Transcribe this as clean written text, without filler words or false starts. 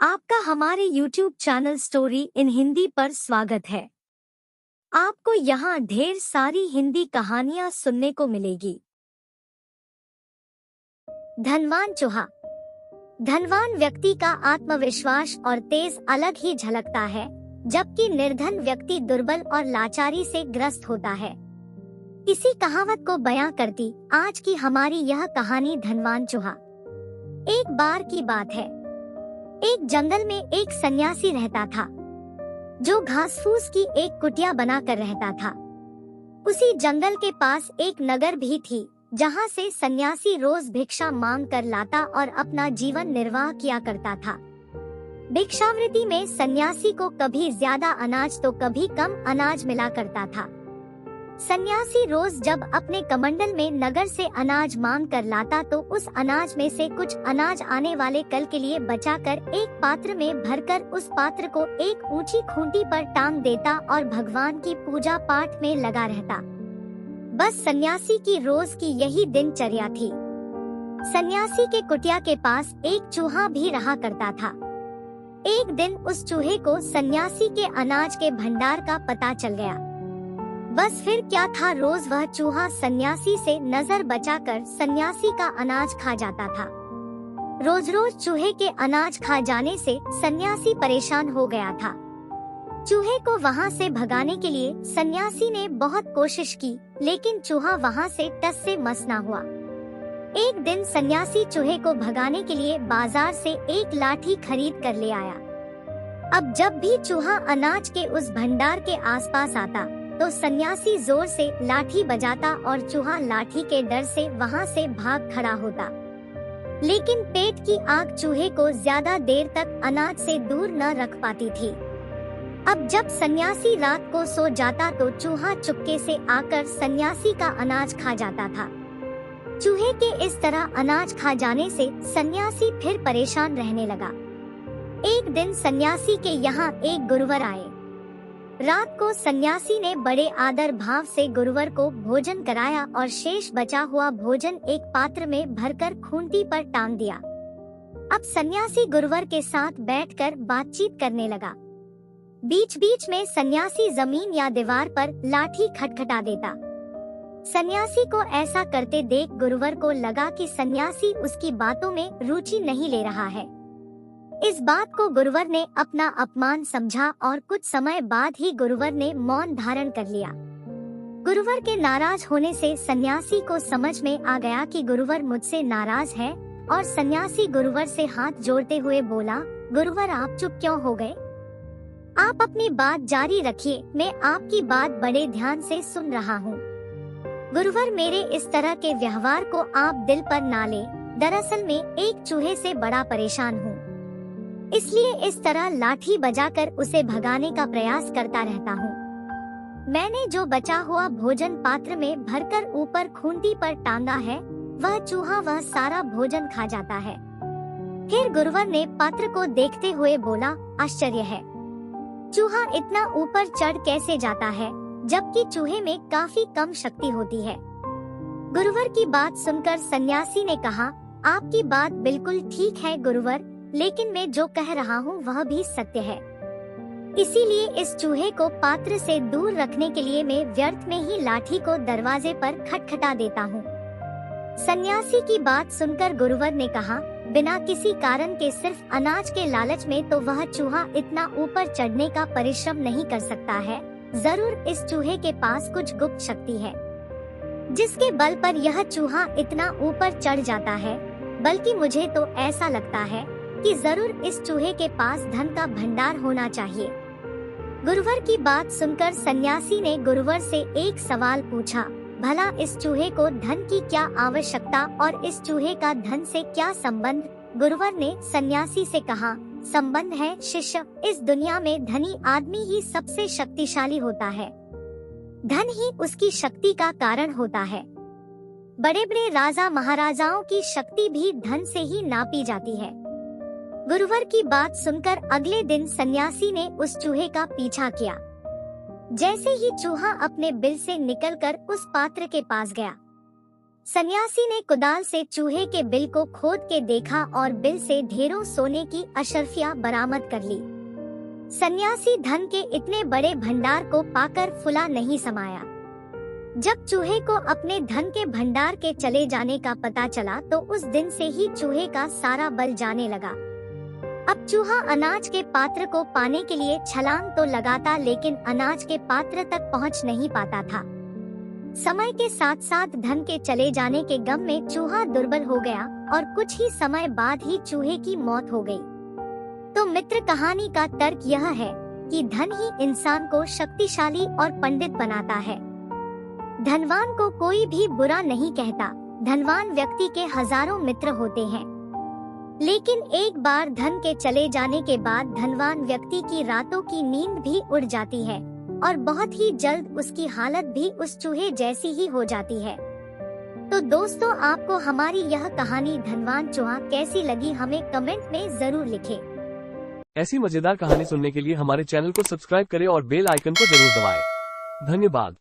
आपका हमारे YouTube channel story in Hindi पर स्वागत है। आपको यहाँ ढेर सारी हिंदी कहानियाँ सुनने को मिलेगी। धनवान चूहा। धनवान व्यक्ति का आत्मविश्वास और तेज अलग ही झलकता है, जबकि निर्धन व्यक्ति दुर्बल और लाचारी से ग्रस्त होता है। इसी कहावत को बयां करती आज की हमारी यह कहानी धनवान चूहा। एक बार की बात है, एक जंगल में एक सन्यासी रहता था, जो घास फूस की एक कुटिया बनाकर रहता था। उसी जंगल के पास एक नगर भी थी, जहाँ से सन्यासी रोज भिक्षा मांग कर लाता और अपना जीवन निर्वाह किया करता था। भिक्षावृत्ति में सन्यासी को कभी ज्यादा अनाज तो कभी कम अनाज मिला करता था। सन्यासी रोज जब अपने कमंडल में नगर से अनाज मांग कर लाता तो उस अनाज में से कुछ अनाज आने वाले कल के लिए बचाकर एक पात्र में भरकर उस पात्र को एक ऊंची खूंटी पर टांग देता और भगवान की पूजा पाठ में लगा रहता। बस सन्यासी की रोज की यही दिनचर्या थी। सन्यासी के कुटिया के पास एक चूहा भी रहा करता था। एक दिन उस चूहे को सन्यासी के अनाज के भंडार का पता चल गया। बस फिर क्या था, रोज वह चूहा सन्यासी से नजर बचाकर सन्यासी का अनाज खा जाता था। रोज रोज चूहे के अनाज खा जाने से सन्यासी परेशान हो गया था। चूहे को वहां से भगाने के लिए सन्यासी ने बहुत कोशिश की, लेकिन चूहा वहां से टस से मस ना हुआ। एक दिन सन्यासी चूहे को भगाने के लिए बाजार से एक लाठी खरीद कर ले आया। अब जब भी चूहा अनाज के उस भंडार के आसपास आता तो सन्यासी जोर से लाठी बजाता और चूहा लाठी के डर से वहां से भाग खड़ा होता। लेकिन पेट की आग चूहे को ज्यादा देर तक अनाज से दूर न रख पाती थी। अब जब सन्यासी रात को सो जाता तो चूहा चुपके से आकर सन्यासी का अनाज खा जाता था। चूहे के इस तरह अनाज खा जाने से सन्यासी फिर परेशान रहने लगा। एक दिन सन्यासी के यहाँ एक गुरुवर आए। रात को सन्यासी ने बड़े आदर भाव से गुरुवर को भोजन कराया और शेष बचा हुआ भोजन एक पात्र में भरकर खूंटी पर टांग दिया। अब सन्यासी गुरुवर के साथ बैठकर बातचीत करने लगा। बीच बीच में सन्यासी जमीन या दीवार पर लाठी खटखटा देता। सन्यासी को ऐसा करते देख गुरुवर को लगा कि सन्यासी उसकी बातों में रुचि नहीं ले रहा है। इस बात को गुरुवर ने अपना अपमान समझा और कुछ समय बाद ही गुरुवर ने मौन धारण कर लिया। गुरुवर के नाराज होने से सन्यासी को समझ में आ गया कि गुरुवर मुझसे नाराज है और सन्यासी गुरुवर से हाथ जोड़ते हुए बोला, गुरुवर आप चुप क्यों हो गए? आप अपनी बात जारी रखिए, मैं आपकी बात बड़े ध्यान से सुन रहा हूँ। गुरुवर मेरे इस तरह के व्यवहार को आप दिल पर ना ले, दरअसल मैं एक चूहे से बड़ा परेशान हूँ, इसलिए इस तरह लाठी बजाकर उसे भगाने का प्रयास करता रहता हूँ। मैंने जो बचा हुआ भोजन पात्र में भरकर ऊपर खूंटी पर टांगा है, वह चूहा वह सारा भोजन खा जाता है। फिर गुरुवर ने पात्र को देखते हुए बोला, आश्चर्य है, चूहा इतना ऊपर चढ़ कैसे जाता है, जबकि चूहे में काफी कम शक्ति होती है। गुरुवर की बात सुनकर सन्यासी ने कहा, आपकी बात बिल्कुल ठीक है गुरुवर, लेकिन मैं जो कह रहा हूँ वह भी सत्य है। इसीलिए इस चूहे को पात्र से दूर रखने के लिए मैं व्यर्थ में ही लाठी को दरवाजे पर खटखटा देता हूँ। सन्यासी की बात सुनकर गुरुवर ने कहा, बिना किसी कारण के सिर्फ अनाज के लालच में तो वह चूहा इतना ऊपर चढ़ने का परिश्रम नहीं कर सकता है। जरूर इस चूहे के पास कुछ गुप्त शक्ति है, जिसके बल पर यह चूहा इतना ऊपर चढ़ जाता है। बल्कि मुझे तो ऐसा लगता है कि जरूर इस चूहे के पास धन का भंडार होना चाहिए। गुरुवर की बात सुनकर सन्यासी ने गुरुवर से एक सवाल पूछा, भला इस चूहे को धन की क्या आवश्यकता और इस चूहे का धन से क्या संबंध? गुरुवर ने सन्यासी से कहा, संबंध है शिष्य, इस दुनिया में धनी आदमी ही सबसे शक्तिशाली होता है। धन ही उसकी शक्ति का कारण होता है। बड़े बड़े राजा महाराजाओं की शक्ति भी धन से ही नापी जाती है। गुरुवर की बात सुनकर अगले दिन सन्यासी ने उस चूहे का पीछा किया। जैसे ही चूहा अपने बिल से निकलकर उस पात्र के पास गया, सन्यासी ने कुदाल से चूहे के बिल को खोद के देखा और बिल से ढेरों सोने की अशर्फियां बरामद कर ली। सन्यासी धन के इतने बड़े भंडार को पाकर फुला नहीं समाया। जब चूहे को अपने धन के भंडार के चले जाने का पता चला तो उस दिन से ही चूहे का सारा बल जाने लगा। अब चूहा अनाज के पात्र को पाने के लिए छलांग तो लगाता, लेकिन अनाज के पात्र तक पहुंच नहीं पाता था। समय के साथ साथ धन के चले जाने के गम में चूहा दुर्बल हो गया और कुछ ही समय बाद ही चूहे की मौत हो गई। तो मित्र, कहानी का तर्क यह है कि धन ही इंसान को शक्तिशाली और पंडित बनाता है। धनवान को कोई भी बुरा नहीं कहता। धनवान व्यक्ति के हजारों मित्र होते हैं, लेकिन एक बार धन के चले जाने के बाद धनवान व्यक्ति की रातों की नींद भी उड़ जाती है और बहुत ही जल्द उसकी हालत भी उस चूहे जैसी ही हो जाती है। तो दोस्तों, आपको हमारी यह कहानी धनवान चूहा कैसी लगी, हमें कमेंट में जरूर लिखें। ऐसी मजेदार कहानी सुनने के लिए हमारे चैनल को सब्सक्राइब करें और बेल आइकन को जरूर दबाएं। धन्यवाद।